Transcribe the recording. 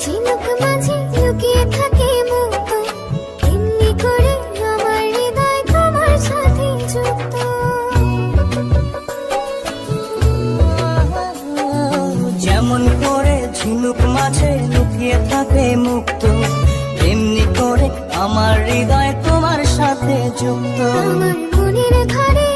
ঝিনুক মাঝে লুকিয়ে থাকে মুক্ত, এমনি করে আমার হৃদয় তোমার সাথে যুক্ত। যেমন করে ঝিনুক মাঝে লুকিয়ে থাকে মুক্ত, এমনি করে আমার হৃদয় তোমার সাথে যুক্ত। আমার মনের ঘরে